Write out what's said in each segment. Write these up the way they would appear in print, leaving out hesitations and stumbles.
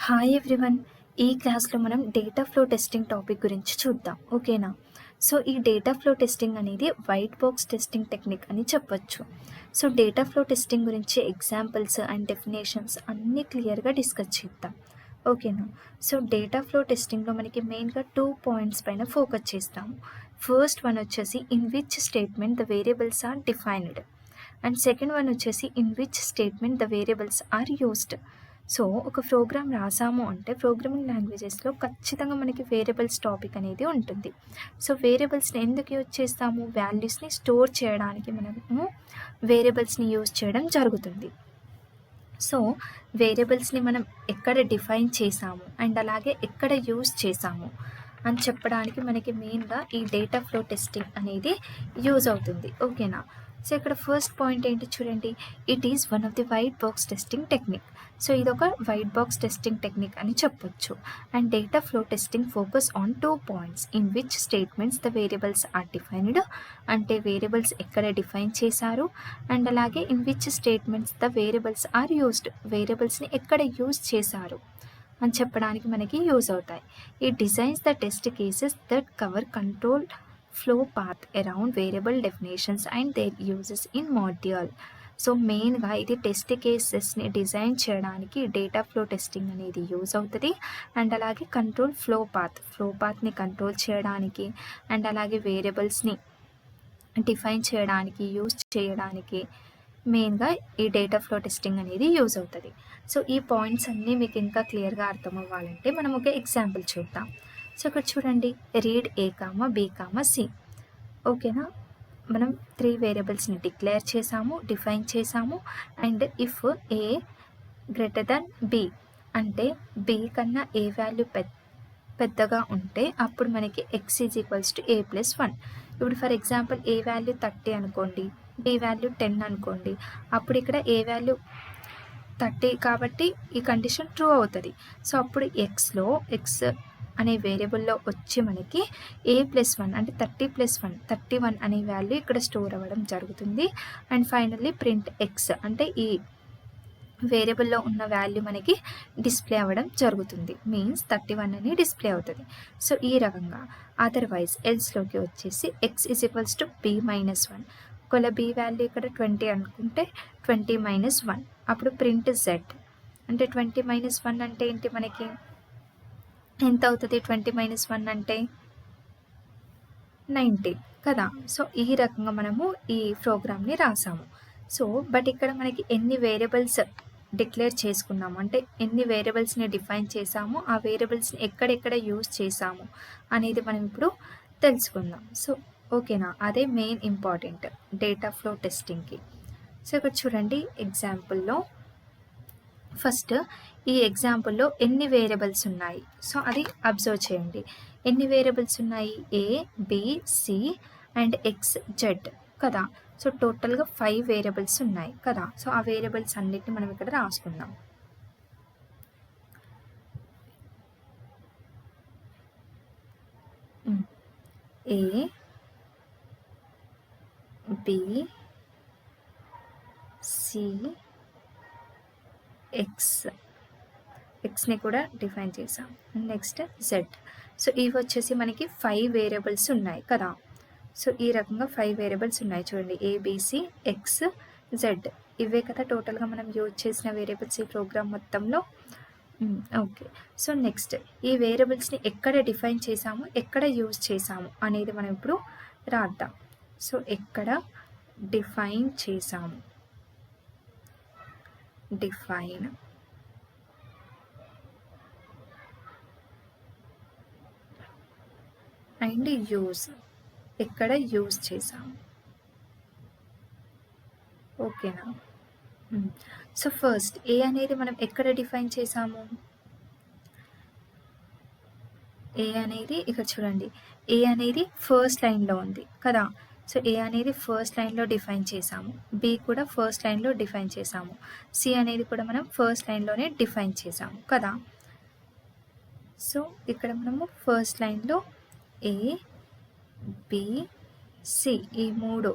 Hi everyone. ఈ క్లాస్లో మనం డేటా ఫ్లో టెస్టింగ్ టాపిక్ గురించి చూద్దాం. ఓకేనా? సో ఈ డేటా ఫ్లో టెస్టింగ్ అనేది వైట్ బాక్స్ టెస్టింగ్ టెక్నిక్ అని చెప్పొచ్చు. సో డేటా ఫ్లో టెస్టింగ్ గురించి ఎగ్జాంపుల్స్ అండ్ డెఫినేషన్స్ అన్నీ క్లియర్గా డిస్కస్ చేద్దాం. ఓకేనా? సో డేటా ఫ్లో టెస్టింగ్లో మనకి మెయిన్గా 2 పాయింట్స్ పైన ఫోకస్ చేస్తాము. ఫస్ట్ వన్ వచ్చేసి in which statement the variables are defined, and second one వచ్చేసి in which statement the variables are used. So ఒక ప్రోగ్రామ్ రాసాము అంటే ప్రోగ్రామింగ్ లాంగ్వేజెస్లో ఖచ్చితంగా మనకి వేరియబుల్స్ టాపిక్ అనేది ఉంటుంది. సో వేరియబుల్స్ని ఎందుకు యూజ్ చేస్తాము? వాల్యూస్ని స్టోర్ చేయడానికి మనము వేరియబుల్స్ని యూజ్ చేయడం జరుగుతుంది. సో వేరియబుల్స్ని మనం ఎక్కడ డిఫైన్ చేసాము అండ్ అలాగే ఎక్కడ యూజ్ చేసాము అని చెప్పడానికి మనకి మెయిన్గా ఈ డేటా ఫ్లో టెస్టింగ్ అనేది యూజ్ అవుతుంది. ఓకేనా? సో ఇక్కడ ఫస్ట్ పాయింట్ ఏంటి చూడండి, it is one of the white box testing technique. So ఇది ఒక వైట్ బాక్స్ టెస్టింగ్ టెక్నిక్ అని చెప్పొచ్చు. And data flow testing focus on 2 points in which statements the variables are defined, అంటే variables ఎక్కడ define చేశారు, and అలాగే in which statements the variables are used, వేరియబుల్స్ని ఎక్కడ యూజ్ చేశారు అని చెప్పడానికి మనకి యూజ్ అవుతాయి. ఈ designs the test cases that cover control flow path around variable definitions and there uses in module. So మెయిన్గా ఇది టెస్ట్ కేసెస్ని డిజైన్ చేయడానికి డేటా ఫ్లో టెస్టింగ్ అనేది యూజ్ అవుతుంది. అండ్ అలాగే కంట్రోల్ ఫ్లో పాత్ని కంట్రోల్ చేయడానికి అండ్ అలాగే వేరియబుల్స్ని డిఫైన్ చేయడానికి యూజ్ చేయడానికి మెయిన్గా ఈ డేటా ఫ్లో టెస్టింగ్ అనేది యూజ్ అవుతుంది. సో ఈ పాయింట్స్ అన్నీ మీకు ఇంకా క్లియర్గా అర్థం అవ్వాలంటే మనం ఒక ఎగ్జాంపుల్ చూద్దాం. సో ఇక్కడ చూడండి, read A comma B comma C. ఓకేనా? మనం 3 వేరియబుల్స్ని డిక్లేర్ చేసాము, డిఫైన్ చేసాము. And if A greater then B, అంటే బి కన్నా ఏ వాల్యూ పెద్దగా ఉంటే అప్పుడు మనకి X is equals to A plus 1. ఇప్పుడు ఫర్ ఎగ్జాంపుల్ ఏ వాల్యూ 30 అనుకోండి, బి వాల్యూ 10 అనుకోండి. అప్పుడు ఇక్కడ ఏ వాల్యూ 30 కాబట్టి ఈ కండిషన్ ట్రూ అవుతుంది. సో అప్పుడు ఎక్స్లో ఎక్స్ అనే వేరియబుల్లో వచ్చి మనకి ఏ ప్లస్ 1 అంటే 30 ప్లస్ 1 31 అనే వాల్యూ ఇక్కడ స్టోర్ అవ్వడం జరుగుతుంది. అండ్ ఫైనల్లీ ప్రింట్ ఎక్స్ అంటే ఈ వేరియబుల్లో ఉన్న వాల్యూ మనకి డిస్ప్లే అవ్వడం జరుగుతుంది. మీన్స్ 31 అని డిస్ప్లే అవుతుంది. సో ఈ రకంగా అదర్వైజ్ ఎల్స్లోకి వచ్చేసి X is equals to be minus 1. ఒకవేళ బి వాల్యూ ఇక్కడ 20 అనుకుంటే 20 మైనస్ 1, అప్పుడు ప్రింట్ జెడ్ అంటే 20 మైనస్ 1 అంటే ఏంటి, మనకి ఎంత అవుతుంది? 20 మైనస్ 1 అంటే 90 కదా. సో ఈ రకంగా మనము ఈ ప్రోగ్రామ్ని రాసాము. సో బట్ ఇక్కడ మనకి ఎన్ని వేరియబుల్స్ డిక్లేర్ చేసుకున్నాము అంటే ఎన్ని వేరియబుల్స్ని డిఫైన్ చేసాము, ఆ వేరియబుల్స్ని ఎక్కడెక్కడ యూజ్ చేసాము అనేది మనం ఇప్పుడు తెలుసుకుందాం. సో ఓకేనా? అదే మెయిన్ ఇంపార్టెంట్ డేటా ఫ్లో టెస్టింగ్కి. సో ఇక్కడ చూడండి ఎగ్జాంపుల్లో ఫస్ట్ ఈ ఎగ్జాంపుల్లో ఎన్ని వేరియబుల్స్ ఉన్నాయి సో అది అబ్జర్వ్ చేయండి. ఎన్ని వేరియబుల్స్ ఉన్నాయి? A, B, C and X, Z కదా. సో టోటల్గా 5 వేరియబుల్స్ ఉన్నాయి కదా. సో ఆ వేరియబుల్స్ అన్నిటిని మనం ఇక్కడ రాసుకుందాం. ఏ, బి, సి, ఎక్స్ని కూడా డిఫైన్ చేసాం. Next Z. సో ఇవి వచ్చేసి మనకి 5 వేరియబుల్స్ ఉన్నాయి కదా. సో ఈ రకంగా 5 వేరియబుల్స్ ఉన్నాయి చూడండి, ఏబిసి, ఎక్స్, జెడ్. ఇవే కదా టోటల్గా మనం యూజ్ చేసిన వేరియబుల్స్ ఈ ప్రోగ్రామ్ మొత్తంలో. ఓకే. సో నెక్స్ట్ ఈ వేరియబుల్స్ని ఎక్కడ డిఫైన్ చేసాము, ఎక్కడ యూజ్ చేసాము అనేది మనం ఇప్పుడు రాద్దాం. సో ఎక్కడ డిఫైన్ చేసాము, డిఫైన్ అండ్ యూజ్, ఎక్కడ యూజ్ చేసాము. ఓకేనా? సో ఫస్ట్ ఏ అనేది మనం ఎక్కడ డిఫైన్ చేసాము, ఏ అనేది ఇక్కడ చూడండి, ఏ అనేది ఫస్ట్ లైన్లో ఉంది కదా. సో ఏ అనేది ఫస్ట్ లైన్లో డిఫైన్ చేసాము, బి కూడా ఫస్ట్ లైన్లో డిఫైన్ చేసాము, సి అనేది కూడా మనం ఫస్ట్ లైన్లోనే డిఫైన్ చేసాము కదా. సో ఇక్కడ మనము ఫస్ట్ లైన్లో ఏ, బి, సి ఈ 3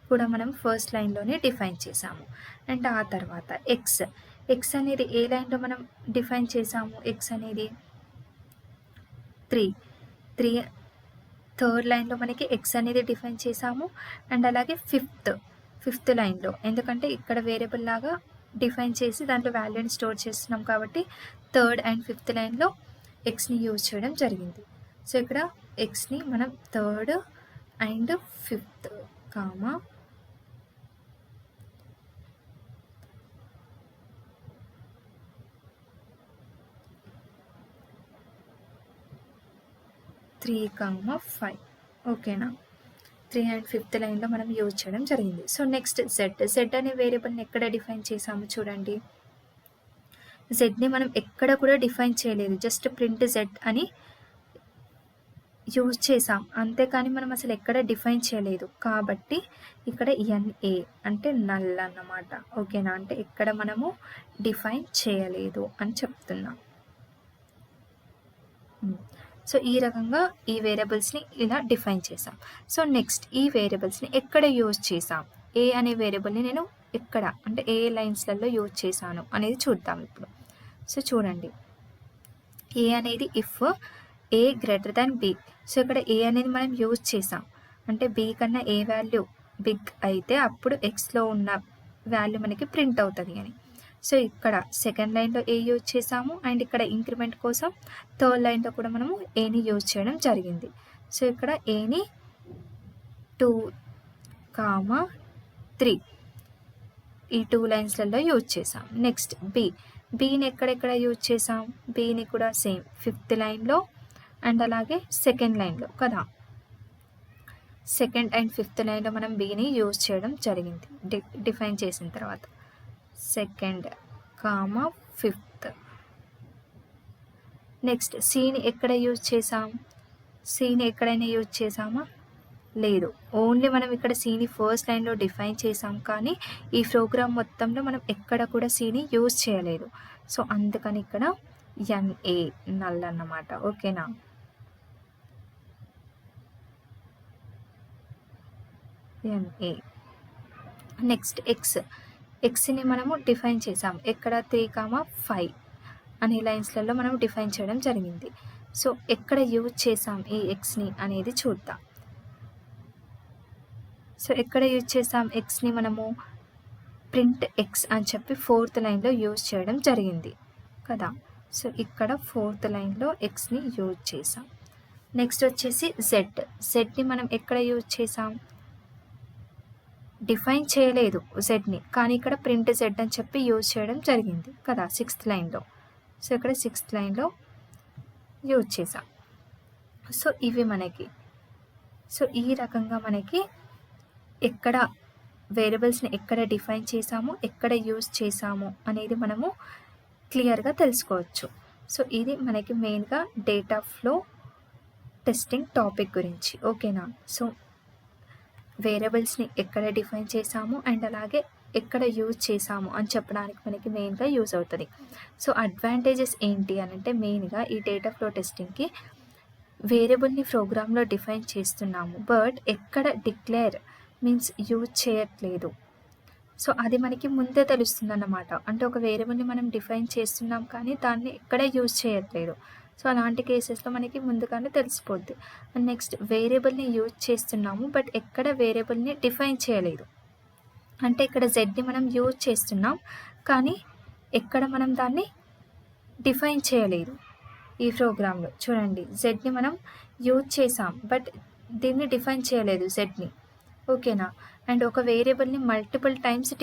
కూడా మనం ఫస్ట్ లైన్లోనే డిఫైన్ చేసాము. అండ్ ఆ తర్వాత ఎక్స్ అనేది ఏ లైన్లో మనం డిఫైన్ చేసాము, ఎక్స్ అనేది 3 థర్డ్ లైన్లో మనకి ఎక్స్ అనేది డిఫైన్ చేసాము. అండ్ అలాగే ఫిఫ్త్ లైన్లో, ఎందుకంటే ఇక్కడ వేరియబుల్ లాగా డిఫైన్ చేసి దాంట్లో వాల్యూని స్టోర్ చేస్తున్నాం కాబట్టి థర్డ్ అండ్ ఫిఫ్త్ లైన్లో ఎక్స్ని యూజ్ చేయడం జరిగింది. సో ఇక్కడ ఎక్స్ని మనం థర్డ్ అండ్ ఫిఫ్త్ కామా 3,5 ఓకేనా. 3 అండ్ ఫిఫ్త్ లైన్లో మనం యూజ్ చేయడం జరిగింది. సో నెక్స్ట్ జెడ్ అనే వేరియబుల్ని ఎక్కడ డిఫైన్ చేసాము చూడండి. జెడ్ని మనం ఎక్కడ కూడా డిఫైన్ చేయలేదు, జస్ట్ ప్రింట్ జెడ్ అని యూజ్ చేసాం, అంతేకాని మనం అసలు ఎక్కడ డిఫైన్ చేయలేదు. కాబట్టి ఇక్కడ ఎన్ఏ అంటే నల్ అన్నమాట, ఓకేనా. అంటే ఇక్కడ మనము డిఫైన్ చేయలేదు అని చెప్తున్నాం. సో ఈ రకంగా ఈ వేరియబుల్స్ని ఇలా డిఫైన్ చేసాం. సో నెక్స్ట్ ఈ వేరియబుల్స్ని ఎక్కడ యూజ్ చేసాం, ఏ అనే వేరియబుల్ని నేను ఎక్కడ అంటే ఏ లైన్స్లలో యూజ్ చేశాను అనేది చూద్దాం ఇప్పుడు. సో చూడండి, ఏ అనేది if A greater than B. So ఇక్కడ ఏ అనేది మనం యూజ్ చేసాం, అంటే బి కన్నా ఏ వాల్యూ బిగ్ అయితే అప్పుడు ఎక్స్లో ఉన్న వాల్యూ మనకి ప్రింట్ అవుతుంది అని. సో ఇక్కడ సెకండ్ లైన్లో ఏ యూజ్ చేసాము, అండ్ ఇక్కడ ఇంక్రిమెంట్ కోసం థర్డ్ లైన్లో కూడా మనము ఏని యూజ్ చేయడం జరిగింది. సో ఇక్కడ ఏని 2,3 ఈ 2 లైన్స్లలో యూజ్ చేసాం. నెక్స్ట్ బీని ఎక్కడెక్కడ యూజ్ చేసాం, బీని కూడా సేమ్ ఫిఫ్త్ లైన్లో అండ్ అలాగే సెకండ్ లైన్లో కదా. సెకండ్ అండ్ ఫిఫ్త్ లైన్లో మనం బీని యూజ్ చేయడం జరిగింది డిఫైన్ చేసిన తర్వాత. Second comma fifth. నెక్స్ట్ సిని ఎక్కడ యూజ్ చేసాం, సిని ఎక్కడైనా యూజ్ చేసామా, లేదు. ఓన్లీ మనం ఇక్కడ సిని ఫస్ట్ లైన్లో డిఫైన్ చేసాం, కానీ ఈ ప్రోగ్రామ్ మొత్తంలో మనం ఎక్కడ కూడా సిని యూజ్ చేయలేదు. సో అందుకని ఇక్కడ ఎన్ఏ నల్ అన్నమాట, ఓకేనా. ఎన్ఏ. నెక్స్ట్ ఎక్స్ని మనము డిఫైన్ చేసాం, ఎక్కడ 3,5 అనే లైన్స్లలో మనం డిఫైన్ చేయడం జరిగింది. సో ఎక్కడ యూజ్ చేసాం ఈ ఎక్స్ని అనేది చూద్దాం. సో ఎక్కడ యూజ్ చేసాం ఎక్స్ని, మనము ప్రింట్ ఎక్స్ అని చెప్పి ఫోర్త్ లైన్లో యూజ్ చేయడం జరిగింది కదా. సో ఇక్కడ ఫోర్త్ లైన్లో ఎక్స్ని యూజ్ చేసాం. నెక్స్ట్ వచ్చేసి జెడ్ని మనం ఎక్కడ యూజ్ చేసాం, డిఫైన్ చేయలేదు జెడ్ని, కానీ ఇక్కడ ప్రింట్ జెడ్ అని చెప్పి యూజ్ చేయడం జరిగింది కదా సిక్స్త్ లైన్లో. సో ఇక్కడ సిక్స్త్ లైన్లో యూజ్ చేసాం. సో ఇవి మనకి, సో ఈ రకంగా మనకి ఎక్కడ వేరియబుల్స్ని ఎక్కడ డిఫైన్ చేసాము, ఎక్కడ యూజ్ చేసాము అనేది మనము క్లియర్గా తెలుసుకోవచ్చు. సో ఇది మనకి మెయిన్గా డేటా ఫ్లో టెస్టింగ్ టాపిక్ గురించి, ఓకేనా. సో వేరియబుల్స్ని ఎక్కడ డిఫైన్ చేసాము అండ్ అలాగే ఎక్కడ యూజ్ చేసాము అని చెప్పడానికి మనకి మెయిన్గా యూజ్ అవుతుంది. సో అడ్వాంటేజెస్ ఏంటి అని అంటే, మెయిన్గా ఈ డేటా ఫ్లో టెస్టింగ్కి వేరియబుల్ని ప్రోగ్రాంలో డిఫైన్ చేస్తున్నాము, బట్ ఎక్కడ డిక్లేర్ మీన్స్ యూజ్ చేయట్లేదు. సో అది మనకి ముందే తెలుస్తుంది అన్నమాట. అంటే ఒక వేరియబుల్ని మనం డిఫైన్ చేస్తున్నాం కానీ దాన్ని ఎక్కడ యూజ్ చేయట్లేదు. సో అలాంటి కేసెస్లో మనకి ముందుగానే తెలిసిపోద్ది. అండ్ నెక్స్ట్ వేరియబుల్ని యూజ్ చేస్తున్నాము బట్ ఎక్కడ వేరియబుల్ని డిఫైన్ చేయలేదు, అంటే ఇక్కడ జెడ్ని మనం యూజ్ చేస్తున్నాం కానీ ఎక్కడ మనం దాన్ని డిఫైన్ చేయలేదు. ఈ ప్రోగ్రాంలో చూడండి, జెడ్ని మనం యూజ్ చేసాం బట్ దీన్ని డిఫైన్ చేయలేదు జెడ్ని, ఓకేనా. అండ్ ఒక వేరియబుల్ని మల్టిపుల్ టైమ్స్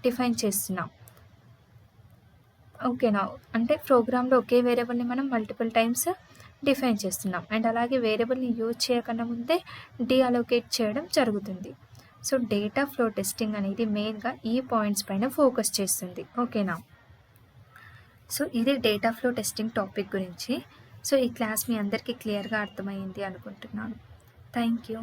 డిఫైన్ చేస్తున్నాం, ఓకేనా. అంటే ప్రోగ్రాంలో ఒకే వేరియబుల్ని మనం మల్టిపుల్ టైమ్స్ డిఫైన్ చేస్తున్నాం. అండ్ అలాగే వేరియబుల్ని యూజ్ చేయకుండా ముందే డీఅలోకేట్ చేయడం జరుగుతుంది. సో డేటా ఫ్లో టెస్టింగ్ అనేది మెయిన్గా ఈ పాయింట్స్ పైన ఫోకస్ చేస్తుంది, ఓకేనా. సో ఇది డేటా ఫ్లో టెస్టింగ్ టాపిక్ గురించి. సో ఈ క్లాస్ మీ అందరికీ క్లియర్గా అర్థమైంది అనుకుంటున్నాను. Thank you.